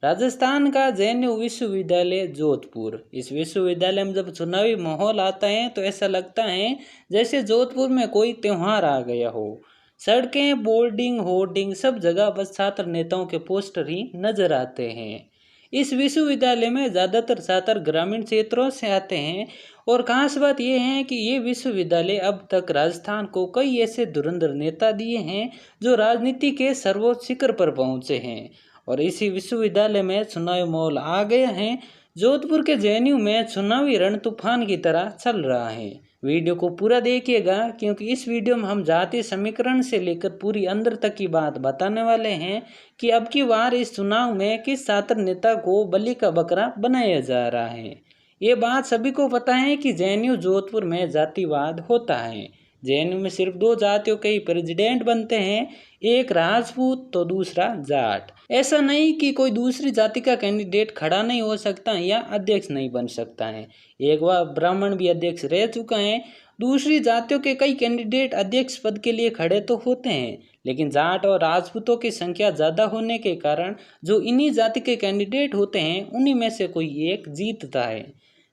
राजस्थान का जेएनयू विश्वविद्यालय जोधपुर। इस विश्वविद्यालय में जब चुनावी माहौल आता है तो ऐसा लगता है जैसे जोधपुर में कोई त्योहार आ गया हो। सड़कें, बोर्डिंग, होर्डिंग सब जगह बस छात्र नेताओं के पोस्टर ही नजर आते हैं। इस विश्वविद्यालय में ज़्यादातर छात्र ग्रामीण क्षेत्रों से आते हैं और खास बात यह है कि ये विश्वविद्यालय अब तक राजस्थान को कई ऐसे धुरंधर नेता दिए हैं जो राजनीति के सर्वोच्च शिखर पर पहुंचे हैं। और इसी विश्वविद्यालय में चुनावी माहौल आ गया है। जोधपुर के जेएनयू में चुनावी रण तूफान की तरह चल रहा है। वीडियो को पूरा देखिएगा क्योंकि इस वीडियो में हम जातीय समीकरण से लेकर पूरी अंदर तक की बात बताने वाले हैं कि अब की बार इस चुनाव में किस छात्र नेता को बलि का बकरा बनाया जा रहा है। ये बात सभी को पता है कि जेएनयू जोधपुर में जातिवाद होता है। जेएनयू में सिर्फ दो जातियों के ही प्रेसिडेंट बनते हैं, एक राजपूत तो दूसरा जाट। ऐसा नहीं कि कोई दूसरी जाति का कैंडिडेट खड़ा नहीं हो सकता या अध्यक्ष नहीं बन सकता है। एक बार ब्राह्मण भी अध्यक्ष रह चुका है। दूसरी जातियों के कई कैंडिडेट अध्यक्ष पद के लिए खड़े तो होते हैं, लेकिन जाट और राजपूतों की संख्या ज़्यादा होने के कारण जो इन्हीं जाति के कैंडिडेट होते हैं उन्हीं में से कोई एक जीतता है।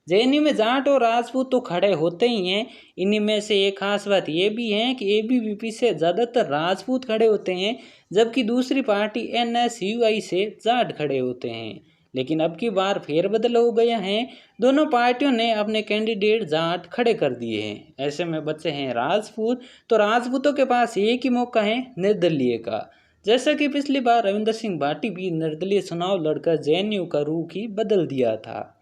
जेएनयू में जाट और राजपूत तो खड़े होते ही हैं। इन्हीं में से एक खास बात यह भी है कि एबीवीपी से ज़्यादातर राजपूत खड़े होते हैं, जबकि दूसरी पार्टी एनएसयूआई से जाट खड़े होते हैं। लेकिन अब की बार फेरबदल हो गया है। दोनों पार्टियों ने अपने कैंडिडेट जाट खड़े कर दिए हैं। ऐसे में बचे हैं राजपूत, तो राजपूतों के पास एक ही मौका है निर्दलीय का। जैसा कि पिछली बार रविंदर सिंह भाटी भी निर्दलीय चुनाव लड़कर जेएनयू का रुख ही बदल दिया था,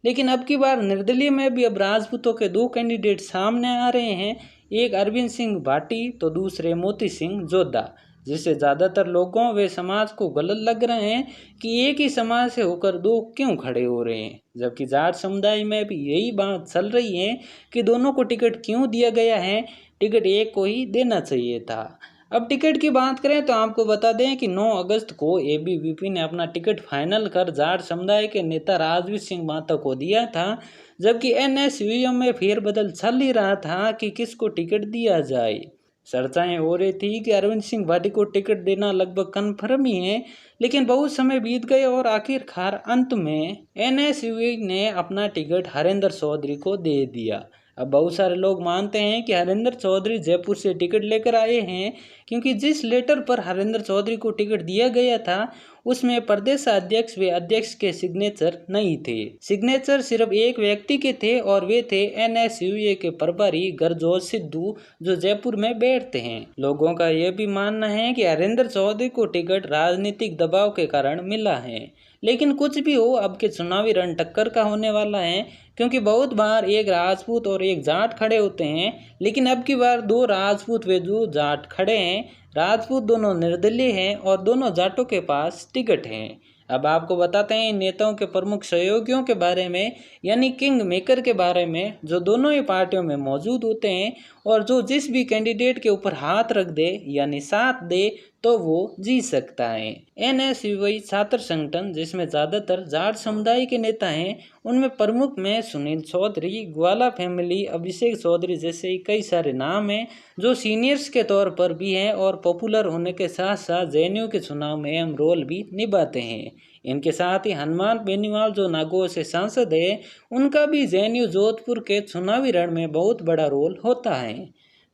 लेकिन अब की बार निर्दलीय में भी अब राजपूतों के दो कैंडिडेट सामने आ रहे हैं, एक अरविंद सिंह भाटी तो दूसरे मोती सिंह जोधा, जिससे ज़्यादातर लोगों व समाज को गलत लग रहे हैं कि एक ही समाज से होकर दो क्यों खड़े हो रहे हैं। जबकि जाट समुदाय में भी यही बात चल रही है कि दोनों को टिकट क्यों दिया गया है, टिकट एक को ही देना चाहिए था। अब टिकट की बात करें तो आपको बता दें कि 9 अगस्त को एबीवीपी ने अपना टिकट फाइनल कर जाट समुदाय के नेता राजवीर सिंह महतो को दिया था, जबकि एनएसयूएम में फेरबदल चल ही रहा था कि किसको टिकट दिया जाए। चर्चाएं हो रही थी कि अरविंद सिंह भाटी को टिकट देना लगभग कन्फर्म ही है, लेकिन बहुत समय बीत गए और आखिरकार अंत में एनएसयूए ने अपना टिकट हरेंद्र चौधरी को दे दिया। अब बहुत सारे लोग मानते हैं कि हरेंद्र चौधरी जयपुर से टिकट लेकर आए हैं, क्योंकि जिस लेटर पर हरेंद्र चौधरी को टिकट दिया गया था उसमें प्रदेश अध्यक्ष व अध्यक्ष के सिग्नेचर नहीं थे। सिग्नेचर सिर्फ एक व्यक्ति के थे और वे थे एनएसयूए के प्रभारी गरजोत सिद्धू, जो जयपुर में बैठते हैं। लोगों का यह भी मानना है कि हरेंद्र चौधरी को टिकट राजनीतिक दबाव के कारण मिला है। लेकिन कुछ भी हो, अब के चुनावी रण टक्कर का होने वाला है, क्योंकि बहुत बार एक राजपूत और एक जाट खड़े होते हैं, लेकिन अब की बार दो राजपूत व दो जाट खड़े हैं। राजपूत दोनों निर्दलीय हैं और दोनों जाटों के पास टिकट हैं। अब आपको बताते हैं इन नेताओं के प्रमुख सहयोगियों के बारे में, यानी किंग मेकर के बारे में, जो दोनों ही पार्टियों में मौजूद होते हैं और जो जिस भी कैंडिडेट के ऊपर हाथ रख दे यानी साथ दे तो वो जीत सकता है। एनएसयूआई छात्र संगठन, जिसमें ज़्यादातर जाट समुदाय के नेता हैं, उनमें प्रमुख में सुनील चौधरी, ग्वाला फैमिली, अभिषेक चौधरी जैसे कई सारे नाम हैं जो सीनियर्स के तौर पर भी हैं और पॉपुलर होने के साथ साथ जेएनयू के चुनाव में अहम रोल भी निभाते हैं। इनके साथ ही हनुमान बेनीवाल, जो नागौर से सांसद है, उनका भी जेएनयू जोधपुर के चुनावी रण में बहुत बड़ा रोल होता है।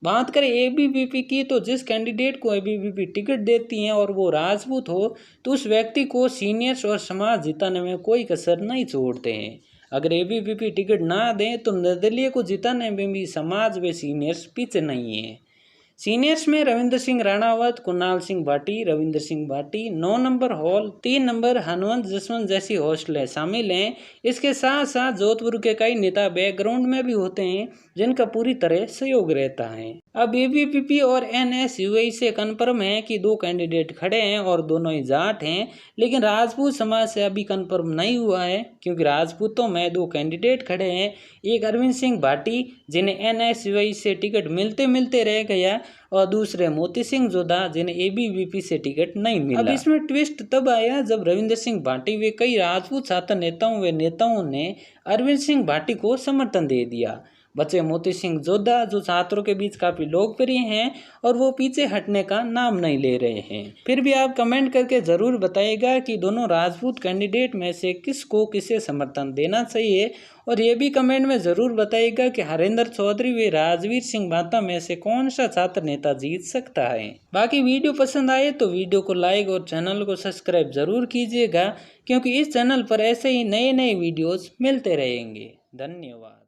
बात करें एबीवीपी की, तो जिस कैंडिडेट को एबीवीपी टिकट देती है और वो राजपूत हो, तो उस व्यक्ति को सीनियर्स और समाज जिताने में कोई कसर नहीं छोड़ते हैं। अगर एबीवीपी टिकट ना दें तो निर्दलीय को जिताने में भी समाज व सीनियर्स पीछे नहीं है। सीनियर्स में रविंद्र सिंह राणावत, कुणाल सिंह भाटी, रविंद्र सिंह भाटी, 9 नंबर हॉल, 3 नंबर हनुमंत जसवंत जैसी हौसले शामिल हैं। इसके साथ साथ जोधपुर के कई नेता बैकग्राउंड में भी होते हैं जिनका पूरी तरह सहयोग रहता है। अब एबीवीपी और एनएसयूआई से कन्फर्म है कि दो कैंडिडेट खड़े हैं और दोनों ही जाट हैं, लेकिन राजपूत समाज से अभी कन्फर्म नहीं हुआ है, क्योंकि राजपूतों में दो कैंडिडेट खड़े हैं, एक अरविंद सिंह भाटी जिन्हें एनएसयूआई से टिकट मिलते मिलते रह गया और दूसरे मोती सिंह जोधा जिन्हें एबीवीपी से टिकट नहीं मिला। अब इसमें ट्विस्ट तब आया जब रविंद्र सिंह भाटी व कई राजपूत छात्र नेताओं ने अरविंद सिंह भाटी को समर्थन दे दिया। बचे मोती सिंह जोधा जो छात्रों के बीच काफी लोकप्रिय हैं और वो पीछे हटने का नाम नहीं ले रहे हैं। फिर भी आप कमेंट करके जरूर बताइएगा कि दोनों राजपूत कैंडिडेट में से किसको किसे समर्थन देना चाहिए, और ये भी कमेंट में जरूर बताइएगा कि हरेंद्र चौधरी व राजवीर सिंह माता में से कौन सा छात्र नेता जीत सकता है। बाकी वीडियो पसंद आए तो वीडियो को लाइक और चैनल को सब्सक्राइब जरूर कीजिएगा, क्योंकि इस चैनल पर ऐसे ही नए नए वीडियोस मिलते रहेंगे। धन्यवाद।